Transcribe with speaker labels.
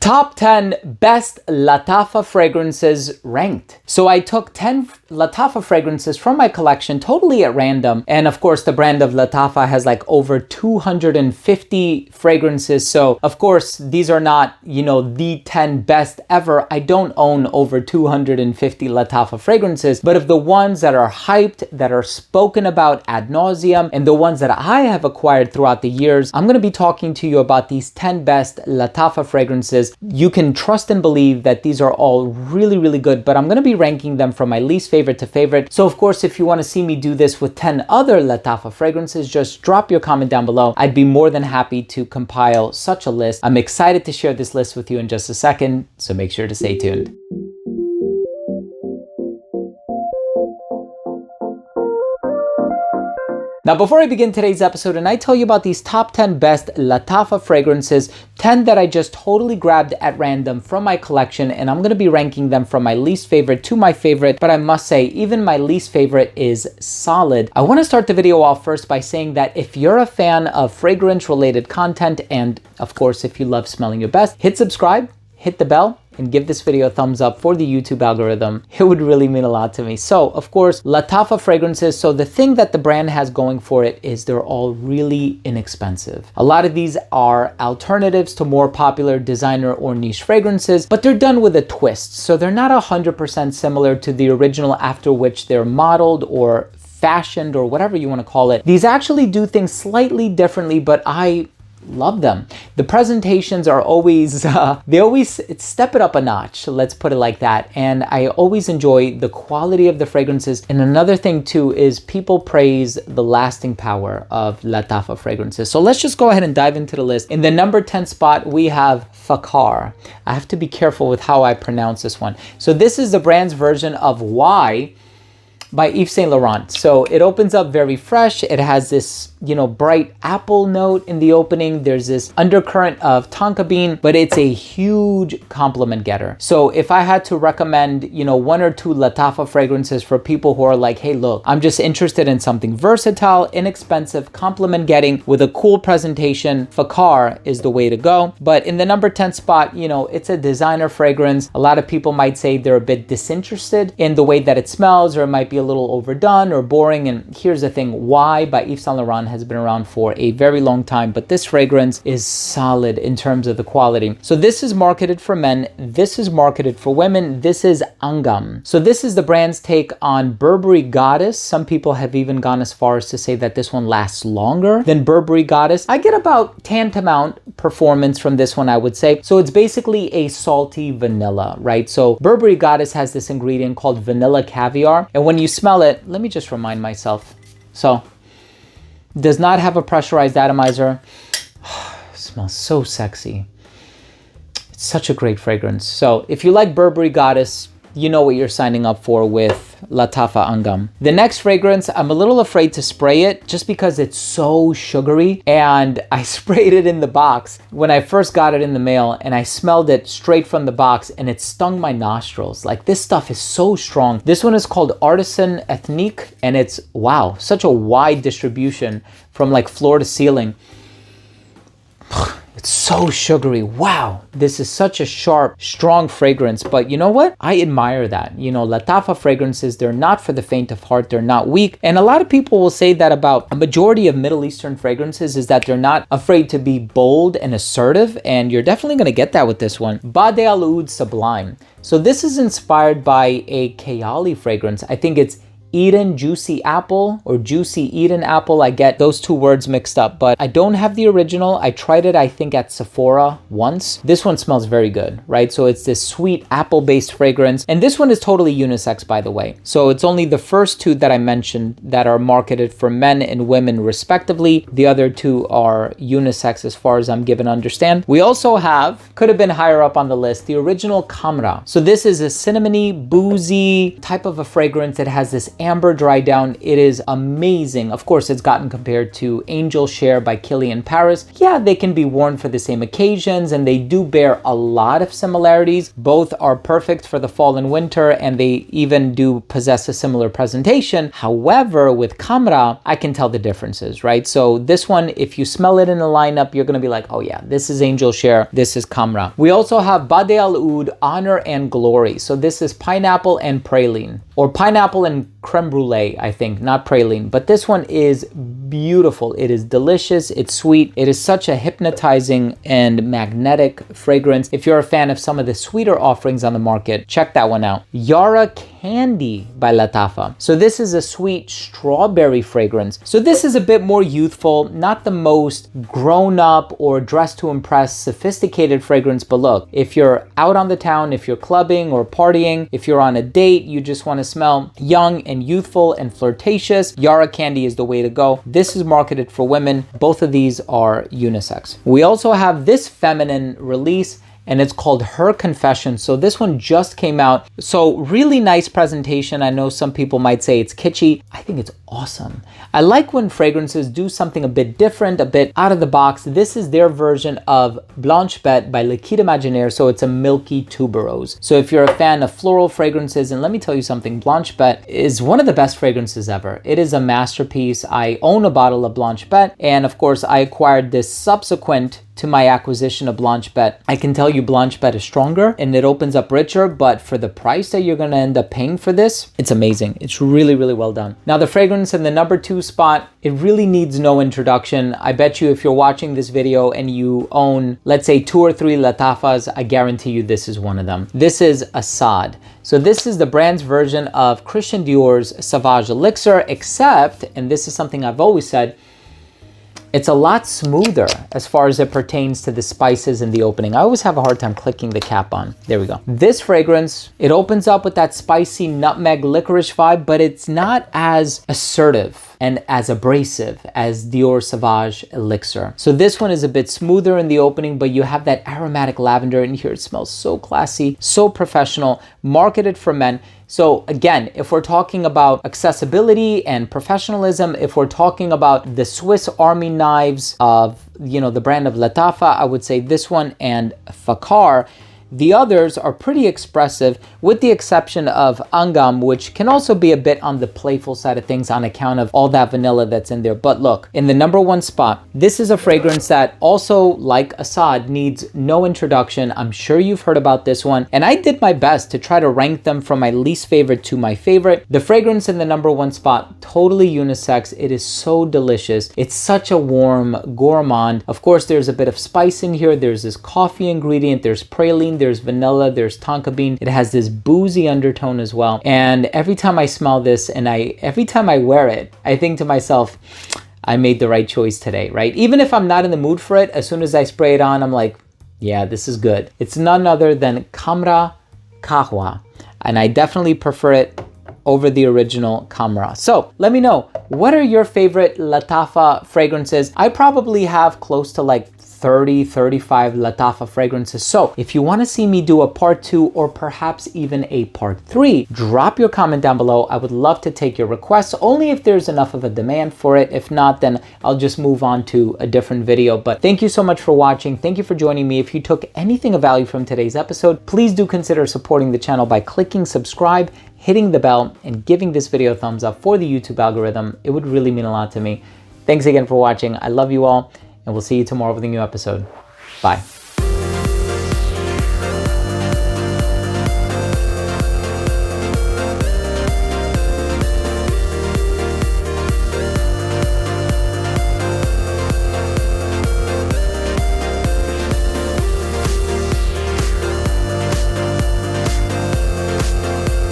Speaker 1: Top 10 best Lattafa fragrances ranked. So I took 10 Lattafa fragrances from my collection totally at random. And of course, the brand of Lattafa has like over 250 fragrances. So of course, these are not, the 10 best ever. I don't own over 250 Lattafa fragrances, but of the ones that are hyped, that are spoken about ad nauseum, and the ones that I have acquired throughout the years, I'm going to be talking to you about these 10 best Lattafa fragrances. You can trust and believe that these are all really, really good, but I'm going to be ranking them from my least favorite to favorite. So of course, if you want to see me do this with 10 other Lattafa fragrances, just drop your comment down below. I'd be more than happy to compile such a list. I'm excited to share this list with you in just a second, so make sure to stay tuned. Now, before I begin today's episode and I tell you about these top 10 best Lattafa fragrances, 10 that I just totally grabbed at random from my collection, and I'm going to be ranking them from my least favorite to my favorite, but I must say, even my least favorite is solid. I want to start the video off first by saying that if you're a fan of fragrance-related content, and of course, if you love smelling your best, hit subscribe, hit the bell, and give this video a thumbs up for the YouTube algorithm. It would really mean a lot to me. So, of course, Lattafa fragrances. So the thing that the brand has going for it is they're all really inexpensive. A lot of these are alternatives to more popular designer or niche fragrances, but they're done with a twist. So they're not 100% similar to the original after which they're modeled or fashioned or whatever you want to call it. These actually do things slightly differently, but I love them. The presentations are always, they always step it up a notch, let's put it like that. And I always enjoy the quality of the fragrances. And another thing too is people praise the lasting power of Lattafa fragrances. So let's just go ahead and dive into the list. In the number 10 spot, we have Fakar. I have to be careful with how I pronounce this one. So this is the brand's version of Why by Yves Saint Laurent. So it opens up very fresh. It has this, bright apple note in the opening. There's this undercurrent of tonka bean, but it's a huge compliment getter. So if I had to recommend, one or two Lattafa fragrances for people who are like, hey, look, I'm just interested in something versatile, inexpensive, compliment getting with a cool presentation, Fakar is the way to go. But in the number 10 spot, it's a designer fragrance. A lot of people might say they're a bit disinterested in the way that it smells, or it might be a little overdone or boring. And here's the thing, Why by Yves Saint Laurent has been around for a very long time, but this fragrance is solid in terms of the quality. So this is marketed for men, this is marketed for women, this is Angam. So this is the brand's take on Burberry Goddess. Some people have even gone as far as to say that this one lasts longer than Burberry Goddess. I get about tantamount performance from this one, I would say. So it's basically a salty vanilla, right? So Burberry Goddess has this ingredient called vanilla caviar, and when you smell it, let me just remind myself. So does not have a pressurized atomizer. Smells so sexy. It's such a great fragrance. So if you like Burberry Goddess, you know what you're signing up for with Lattafa Angam. The next fragrance, I'm a little afraid to spray it just because it's so sugary, and I sprayed it in the box when I first got it in the mail, and I smelled it straight from the box and it stung my nostrils. Like, this stuff is so strong. This one is called Artisan Ethnique, and it's, wow, such a wide distribution from like floor to ceiling. It's so sugary. Wow. This is such a sharp, strong fragrance. But you know what? I admire that. Lattafa fragrances, they're not for the faint of heart. They're not weak. And a lot of people will say that about a majority of Middle Eastern fragrances, is that they're not afraid to be bold and assertive. And you're definitely going to get that with this one. Bade Al Oud Sublime. So this is inspired by a Kayali fragrance. I think it's Eden Juicy Apple or Juicy Eden Apple. I get those two words mixed up, but I don't have the original. I tried it, I think, at Sephora once. This one smells very good, right? So it's this sweet apple-based fragrance. And this one is totally unisex, by the way. So it's only the first two that I mentioned that are marketed for men and women respectively. The other two are unisex as far as I'm given to understand. We also have, could have been higher up on the list, the original Kamra. So this is a cinnamony, boozy type of a fragrance that has this amber dry down. It is amazing. Of course, it's gotten compared to Angel Share by Kilian Paris. Yeah, they can be worn for the same occasions and they do bear a lot of similarities. Both are perfect for the fall and winter and they even do possess a similar presentation. However, with Kamra, I can tell the differences, right? So this one, if you smell it in the lineup, you're gonna be like, oh yeah, this is Angel Share, this is Kamra. We also have Bade Al Oud, Honor and Glory. So this is pineapple and praline, or pineapple and creme brulee, I think, not praline. But this one is beautiful. It is delicious. It's sweet. It is such a hypnotizing and magnetic fragrance. If you're a fan of some of the sweeter offerings on the market, check that one out. Yara Candy by Lattafa. So this is a sweet strawberry fragrance. So this is a bit more youthful, not the most grown up or dressed to impress sophisticated fragrance, but look, if you're out on the town, if you're clubbing or partying, if you're on a date, you just want to smell young and youthful and flirtatious, Yara Candy is the way to go. This is marketed for women. Both of these are unisex. We also have this feminine release, and it's called Her Confession. So this one just came out. So really nice presentation. I know some people might say it's kitschy. I think it's awesome. I like when fragrances do something a bit different, a bit out of the box. This is their version of Blanche Bête by Liquide Imaginaire. So it's a milky tuberose. So if you're a fan of floral fragrances, and let me tell you something, Blanche Bête is one of the best fragrances ever. It is a masterpiece. I own a bottle of Blanche Bête. And of course, I acquired this subsequent to my acquisition of Blanche Bête. I can tell you Blanche Bête is stronger and it opens up richer, but for the price that you're gonna end up paying for this, it's amazing. It's really, really well done. Now the fragrance in the number 2 spot, it really needs no introduction. I bet you if you're watching this video and you own, let's say 2 or 3 Lattafas, I guarantee you this is one of them. This is Assad. So this is the brand's version of Christian Dior's Sauvage Elixir, except, and this is something I've always said, it's a lot smoother as far as it pertains to the spices in the opening. I always have a hard time clicking the cap on. There we go. This fragrance, it opens up with that spicy nutmeg licorice vibe, but it's not as assertive and as abrasive as Dior Sauvage Elixir. So this one is a bit smoother in the opening, but you have that aromatic lavender in here. It smells so classy, so professional, marketed for men. So again, if we're talking about accessibility and professionalism, if we're talking about the Swiss Army knives of, the brand of Lattafa, I would say this one and Fakar. The others are pretty expressive with the exception of Angam, which can also be a bit on the playful side of things on account of all that vanilla that's in there. But look, in the number 1 spot, this is a fragrance that also, like Assad, needs no introduction. I'm sure you've heard about this one, and I did my best to try to rank them from my least favorite to my favorite. The fragrance in the number 1 spot, totally unisex. It is so delicious. It's such a warm gourmand. Of course, there's a bit of spice in here. There's this coffee ingredient. There's praline. There's vanilla, there's tonka bean. It has this boozy undertone as well. And every time I smell this and every time I wear it, I think to myself, I made the right choice today, right? Even if I'm not in the mood for it, as soon as I spray it on, I'm like, yeah, this is good. It's none other than Kamra Kahwa. And I definitely prefer it over the original Kamra. So let me know, what are your favorite Lattafa fragrances? I probably have close to like 30-35 Lattafa fragrances. So if you want to see me do a part 2 or perhaps even a part 3, drop your comment down below. I would love to take your requests, only if there's enough of a demand for it. If not, then I'll just move on to a different video. But thank you so much for watching. Thank you for joining me. If you took anything of value from today's episode, please do consider supporting the channel by clicking subscribe, hitting the bell, and giving this video a thumbs up for the YouTube algorithm. It would really mean a lot to me. Thanks again for watching. I love you all, and we'll see you tomorrow with a new episode. Bye.